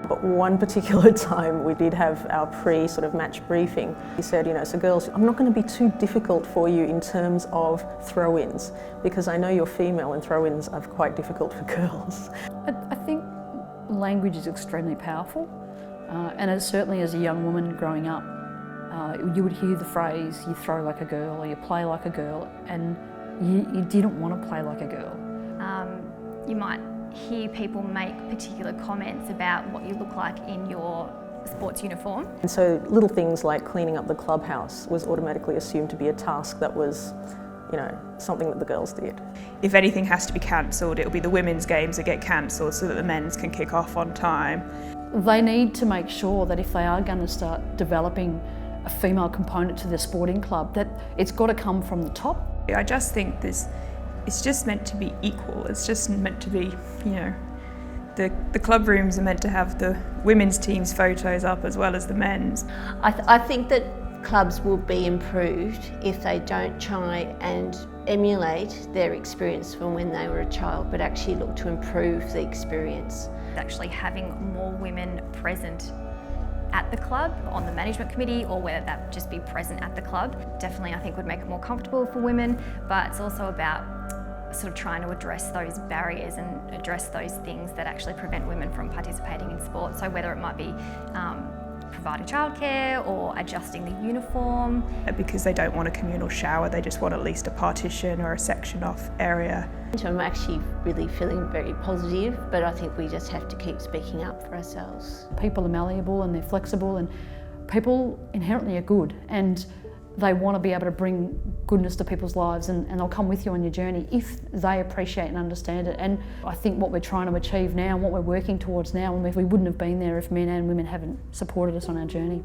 But one particular time we did have our match briefing. He said, so girls, I'm not going to be too difficult for you in terms of throw-ins, because I know you're female and throw-ins are quite difficult for girls. I think language is extremely powerful, and certainly as a young woman growing up, you would hear the phrase, you throw like a girl or you play like a girl, and you didn't want to play like a girl. You might hear people make particular comments about what you look like in your sports uniform. And so little things like cleaning up the clubhouse was automatically assumed to be a task that was, something that the girls did. If anything has to be cancelled, it'll be the women's games that get cancelled so that the men's can kick off on time. They need to make sure that if they are going to start developing a female component to their sporting club, that it's got to come from the top. I just think it's just meant to be equal. It's just meant to be, the club rooms are meant to have the women's team's photos up as well as the men's. I think that clubs will be improved if they don't try and emulate their experience from when they were a child, but actually look to improve the experience. Actually having more women present at the club, on the management committee, or whether that just be present at the club, definitely I think would make it more comfortable for women, but it's also about sort of trying to address those barriers and address those things that actually prevent women from participating in sport. So whether it might be providing childcare or adjusting the uniform. Because they don't want a communal shower, they just want at least a partition or a section off area. I'm actually really feeling very positive, but I think we just have to keep speaking up for ourselves. People are malleable and they're flexible, and people inherently are good, and they want to be able to bring goodness to people's lives, and they'll come with you on your journey if they appreciate and understand it. And I think what we're trying to achieve now and what we're working towards now, we wouldn't have been there if men and women haven't supported us on our journey.